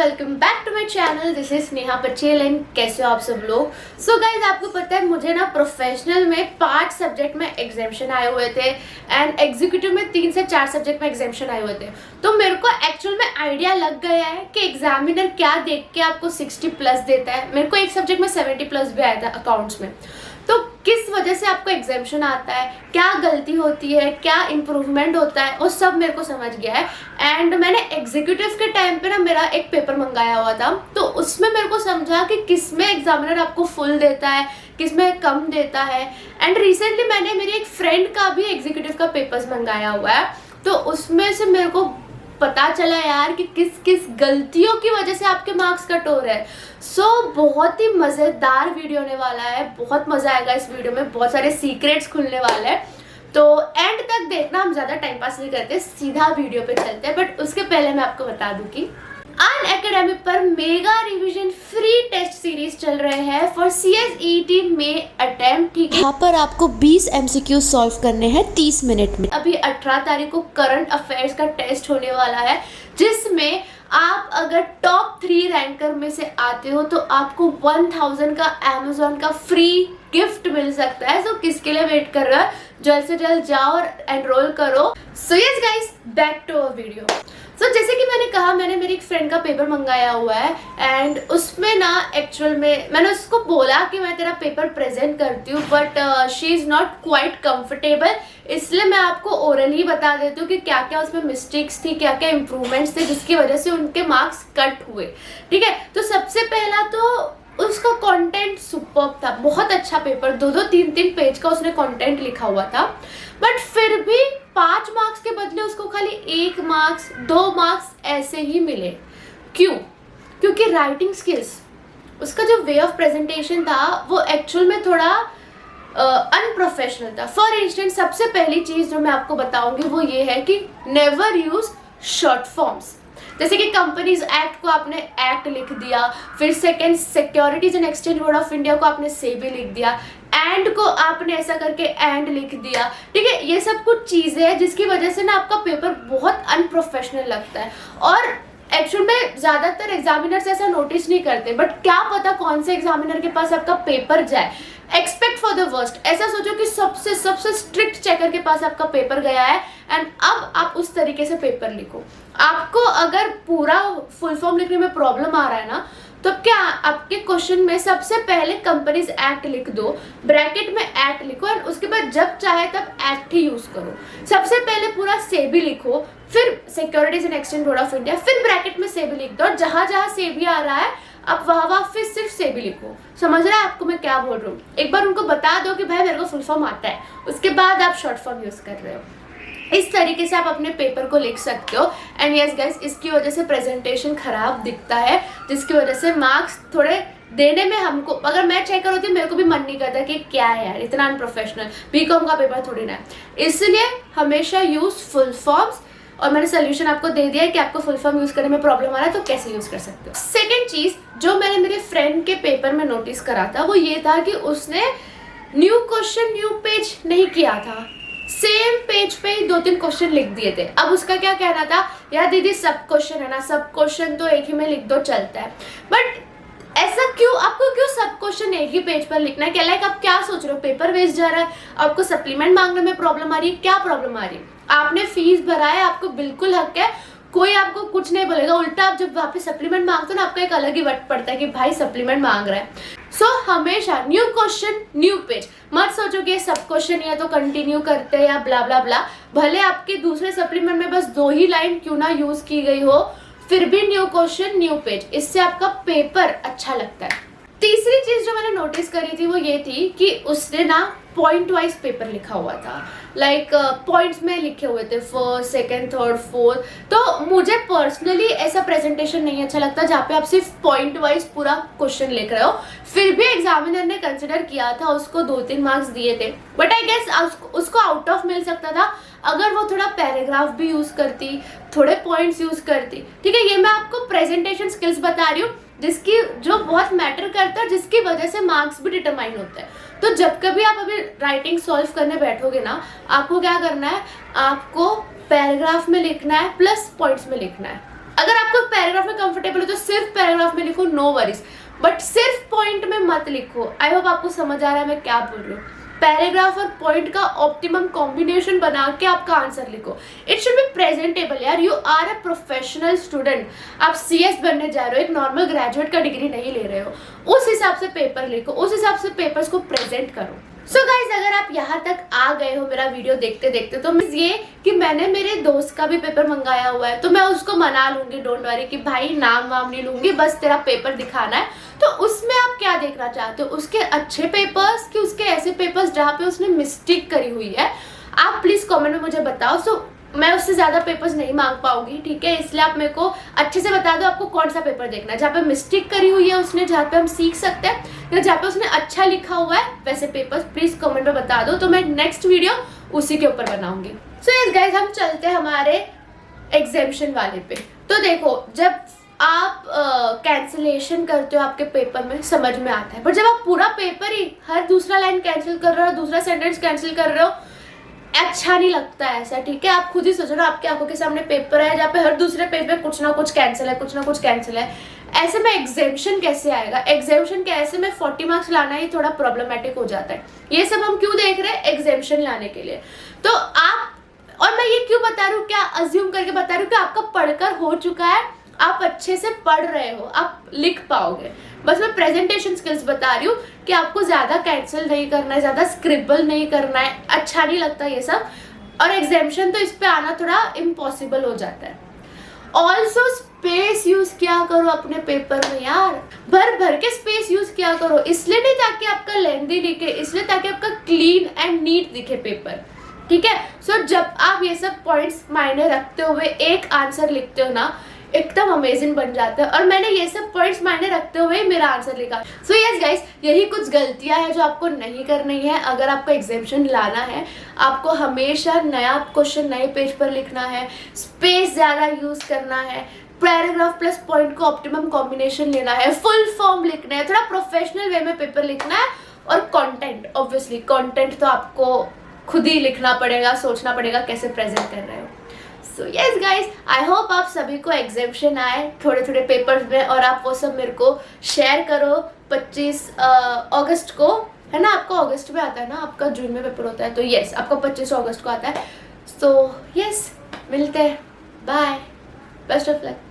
Welcome back to my channel. This is Sneha Patel and कैसे हो आप सब लोग। सो गाइज, आपको पता है मुझे ना प्रोफेशनल में 5 सब्जेक्ट में एग्जामिशन आए हुए थे एंड एग्जीक्यूटिव में 3 से 4 सब्जेक्ट में एग्जामिशन आए हुए थे। तो मेरे को एक्चुअल में आइडिया लग गया है कि एग्जामिनर क्या देख के आपको 60 प्लस देता है। मेरे को एक सब्जेक्ट में 70 प्लस भी आया था अकाउंट्स में। तो किस वजह से आपको एग्जामिशन आता है, क्या गलती होती है, क्या इम्प्रूवमेंट होता है, वो सब मेरे को समझ गया है। एंड मैंने एग्जीक्यूटिव के टाइम पे ना मेरा एक पेपर मंगाया हुआ था, तो उसमें मेरे को समझा कि किस में एग्जामिनर आपको फुल देता है, किस में कम देता है। एंड रिसेंटली मैंने मेरी एक फ्रेंड का भी एग्जीक्यूटिव का पेपर्स मंगाया हुआ है, तो उसमें से मेरे को पता चला यार कि किस किस गलतियों की वजह से आपके मार्क्स कट हो रहे हैं। सो बहुत ही मज़ेदार वीडियो होने वाला है, बहुत मज़ा आएगा इस वीडियो में, बहुत सारे सीक्रेट्स खुलने वाले हैं। तो एंड तक देखना, हम ज़्यादा टाइम पास नहीं करते, सीधा वीडियो पे चलते हैं। बट उसके पहले मैं आपको बता दूं कि अनअकैडमी पर mega revision free test series चल रहे हैं फॉर CSET में अटेम्प्ट। ठीक है, यहाँ पर आपको 20 MCQ सॉल्व करने हैं 30 मिनट में। अभी 18 तारीख को करंट अफेयर्स का टेस्ट होने वाला है, जिसमें आप अगर टॉप 3 रैंकर में से आते हो तो आपको 1000 का Amazon का फ्री गिफ्ट मिल सकता है। तो किसके लिए वेट कर रहा है, जल्द से जल्द जाओ और एनरोल करो। So yes guys, back to our video. So जैसे कि मैंने कहा, मैंने मेरी एक फ्रेंड का पेपर मंगाया हुआ है एंड उसमें ना एक्चुअल में मैंने उसको बोला कि मैं तेरा पेपर प्रेजेंट करती हूँ, but she is not quite comfortable. इसलिए मैं आपको ओरली बता देती हूँ कि क्या क्या उसमें मिस्टेक्स थी, क्या क्या इम्प्रूवमेंट्स थे जिसकी वजह से उनके मार्क्स कट हुए। ठीक है, तो सबसे पहला तो उसका कंटेंट सुपर्ब था, बहुत अच्छा पेपर, 2-2, 3-3 पेज का उसने कंटेंट लिखा हुआ था। बट फिर भी 5 मार्क्स के बदले उसको खाली 1 मार्क्स 2 मार्क्स ऐसे ही मिले। क्यों? क्योंकि राइटिंग स्किल्स, उसका जो वे ऑफ प्रेजेंटेशन था वो एक्चुअल में थोड़ा अनप्रोफेशनल था। फॉर इंस्टेंस, सबसे पहली चीज़ जो मैं आपको बताऊंगी वो ये है कि नेवर यूज शॉर्ट फॉर्म्स। जैसे कि कंपनीज एक्ट को आपने एक्ट लिख दिया, फिर second securities and exchange board of India को आपने सेबी लिख दिया, एंड को आपने ऐसा करके एंड लिख दिया। ठीक है, ये सब कुछ चीज़ें हैं जिसकी वजह से ना आपका पेपर बहुत अनप्रोफेशनल लगता है। और एक्चुअल में ज़्यादातर एग्जामिनर्स ऐसा नोटिस नहीं करते, बट क्या पता कौन से एग्जामिनर के पास आपका पेपर जाए। एक्सपेक्ट फॉर द वर्स्ट, ऐसा सोचो कि सबसे स्ट्रिक्ट चेकर के पास आपका पेपर गया है एंड अब आप उस तरीके से पेपर लिखो। आपको अगर पूरा फुल फॉर्म लिखने में प्रॉब्लम आ रहा है ना, तो क्या आपके क्वेश्चन में सबसे पहले कंपनीज एक्ट लिख दो, ब्रैकेट में एक्ट लिखो और उसके बाद जब चाहे तब एक्ट ही यूज करो। सबसे पहले पूरा सेबी लिखो, फिर securities and exchange board of India, फिर ब्रैकेट में सेबी लिख दो, और जहां जहां सेबी आ रहा है आप वहां फिर सिर्फ सेबी लिखो। समझ रहा है आपको मैं क्या बोल रहा हूँ? एक बार उनको बता दो कि भाई मेरे को फुल फॉर्म आता है, उसके बाद आप शॉर्ट फॉर्म यूज कर रहे हो। इस तरीके से आप अपने पेपर को लिख सकते हो। एंड यस गाइस, इसकी वजह से प्रेजेंटेशन खराब दिखता है, जिसकी वजह से मार्क्स थोड़े देने में हमको, अगर मैं चेकर होती मेरे को भी मन नहीं करता कि क्या है यार इतना अनप्रोफेशनल, बीकॉम का पेपर थोड़ी ना है। इसलिए हमेशा यूज फुल फॉर्म्स, और मैंने सोल्यूशन आपको दे दिया है कि आपको फुल फॉर्म यूज करने में प्रॉब्लम आ रहा है तो कैसे यूज कर सकते हो। सेकेंड चीज जो मैंने मेरे फ्रेंड के पेपर में नोटिस करा था वो ये था कि उसने न्यू क्वेश्चन न्यू पेज नहीं किया था, सेम पेज पे ही 2-3 क्वेश्चन लिख दिए थे। अब उसका क्या कहना था, यार दीदी सब क्वेश्चन है ना, सब क्वेश्चन तो एक ही में लिख दो चलता है। बट ऐसा क्यों, आपको क्यों सब क्वेश्चन एक ही पेज पर लिखना है? क्या लाइक आप क्या सोच रहे हो, पेपर वेस्ट जा रहा है, आपको सप्लीमेंट मांगने में प्रॉब्लम आ रही है, क्या प्रॉब्लम आ रही है? आपने फीस भरा है, आपको बिल्कुल हक है, कोई आपको कुछ नहीं बोलेगा। उल्टा आप जब वहाँ पे सप्लीमेंट मांगते हो ना, आपका एक अलग ही वट पड़ता है कि भाई सप्लीमेंट मांग रहा है। सो हमेशा न्यू क्वेश्चन न्यू पेज, मत सोचो कि सब क्वेश्चन या तो कंटिन्यू करते हैं या ब्ला ब्ला ब्ला। भले आपके दूसरे सप्लीमेंट में बस 2 ही लाइन क्यों ना यूज की गई हो, फिर भी न्यू क्वेश्चन न्यू पेज, इससे आपका पेपर अच्छा लगता है। तीसरी चीज जो मैंने नोटिस करी थी वो ये थी कि उसने ना पॉइंट वाइज पेपर लिखा हुआ था, लाइक पॉइंट्स में लिखे हुए थे, फर्स्ट, सेकंड, थर्ड, फोर्थ। तो मुझे पर्सनली ऐसा प्रेजेंटेशन नहीं अच्छा लगता जहाँ पे आप सिर्फ पॉइंट वाइज पूरा क्वेश्चन लिख रहे हो। फिर भी एग्जामिनर ने कंसिडर किया था, उसको 2-3 मार्क्स दिए थे, बट आई गेस उसको आउट ऑफ मिल सकता था अगर वो थोड़ा पैराग्राफ भी यूज करती, थोड़े पॉइंट्स यूज करती। ठीक है, ये मैं आपको प्रेजेंटेशन स्किल्स बता रही हूँ जिसकी जो बहुत मैटर करता है, जिसकी वजह से मार्क्स भी डिटरमाइन होता है। तो जब कभी आप अभी राइटिंग सॉल्व करने बैठोगे ना, आपको क्या करना है, आपको पैराग्राफ में लिखना है प्लस पॉइंट्स में लिखना है। अगर आपको पैराग्राफ में कंफर्टेबल हो तो सिर्फ पैराग्राफ में लिखो, नो वरीज, बट सिर्फ पॉइंट में मत लिखो। आई होप आपको समझ आ रहा है मैं क्या बोल रही हूँ। पैराग्राफ और पॉइंट का ऑप्टिमम कॉम्बिनेशन बना के आपका आंसर लिखो। इट शुड बी प्रेजेंटेबल यार, you are a professional student, आप CS बनने जा रहे हो, एक नॉर्मल ग्रेजुएट का डिग्री नहीं ले रहे हो। उस हिसाब से पेपर लिखो, उस हिसाब से पेपर्स को प्रेजेंट करो। सो गाइज, अगर आप यहाँ तक आ गए हो मेरा वीडियो देखते देखते, तो मीन्स ये कि मैंने मेरे दोस्त का भी पेपर मंगाया हुआ है, तो मैं उसको मना लूंगी, डोंट वरी, कि भाई नाम वाम नहीं लूंगी, बस तेरा पेपर दिखाना है। तो उसमें आप क्या देखना चाहते हो, उसके अच्छे पेपर्स कि उसके ऐसे पेपर्स जहाँ पे उसने मिस्टेक करी हुई है? आप प्लीज कमेंट में मुझे बताओ। सो मैं उससे ज्यादा पेपर्स नहीं मांग पाऊंगी, ठीक है, इसलिए आप मेरे को अच्छे से बता दो आपको कौन सा पेपर देखना है, जहाँ पे मिस्टेक करी हुई है उसने, जहाँ पे हम सीख सकते हैं, या जहाँ पे उसने अच्छा लिखा हुआ है, वैसे पेपर्स प्लीज कमेंट में बता दो, तो मैं नेक्स्ट वीडियो उसी के ऊपर बनाऊंगी। सो यस गाइज, हम चलते हैं हमारे एग्जामिशन वाले पे। तो देखो, जब आप कैंसिलेशन करते हो आपके पेपर में समझ में आता है, पर जब आप पूरा पेपर ही हर दूसरा लाइन कैंसिल कर रहे हो, दूसरा सेंटेंस कैंसिल कर रहे हो, अच्छा नहीं लगता है ऐसा, ठीक है। आप खुद ही सोचो ना, आपकी आंखों के सामने पेपर है जहाँ पे हर दूसरे पेज पे कुछ ना कुछ कैंसिल है, कुछ ना कुछ कैंसिल है, ऐसे में एग्जामिशन कैसे आएगा? एग्जामिशन के ऐसे में 40 मार्क्स लाना ही थोड़ा प्रॉब्लमेटिक हो जाता है। ये सब हम क्यों देख रहे हैं? एग्जामिशन लाने के लिए। तो आप, और मैं ये क्यों बता रही हूँ, क्या अज्यूम करके बता रही हूँ कि आपका पढ़कर हो चुका है, आप अच्छे से पढ़ रहे हो, आप लिख पाओगे। बस मैं प्रेजेंटेशन स्किल्स बता रही हूँ कि आपको ज्यादा कैंसिल नहीं करना है, ज्यादा स्क्रिबल नहीं करना है, अच्छा नहीं लगता ये सब। और एग्जामिशन तो इस पे आना थोड़ा इम्पॉसिबल हो जाता है। ऑल्सो स्पेस यूज किया करो अपने पेपर में यार, भर भर के स्पेस यूज किया करो, इसलिए नहीं ताकि आपका लेंथी दिखे, इसलिए ताकि आपका क्लीन एंड नीट दिखे पेपर, ठीक है। सो जब आप ये सब पॉइंट्स मायने रखते हुए एक आंसर लिखते हो ना, एकदम अमेजिंग बन जाता है। और मैंने ये सब पॉइंट्स मायने रखते हुए मेरा आंसर लिखा। सो यस गाइस, यही कुछ गलतियां हैं जो आपको नहीं करनी है अगर आपको एग्जामिशन लाना है। आपको हमेशा नया क्वेश्चन नए पेज पर लिखना है, स्पेस ज़्यादा यूज करना है, पैराग्राफ प्लस पॉइंट को ऑप्टिमम कॉम्बिनेशन लेना है, फुल फॉर्म लिखना है, थोड़ा प्रोफेशनल वे में पेपर लिखना है। और कंटेंट, ऑब्वियसली कंटेंट तो आपको खुद ही लिखना पड़ेगा, सोचना पड़ेगा कैसे प्रेजेंट कर रहे हो। So yes guys, I hope आप सभी को एग्जामिशन आए थोड़े थोड़े पेपर्स में, और आप वो सब मेरे को शेयर करो 25 अगस्त को, है ना? आपका अगस्त में आता है ना, आपका जून में पेपर होता है, तो यस आपका 25 अगस्त को आता है। सो यस, मिलते हैं, बाय, बेस्ट ऑफ लक।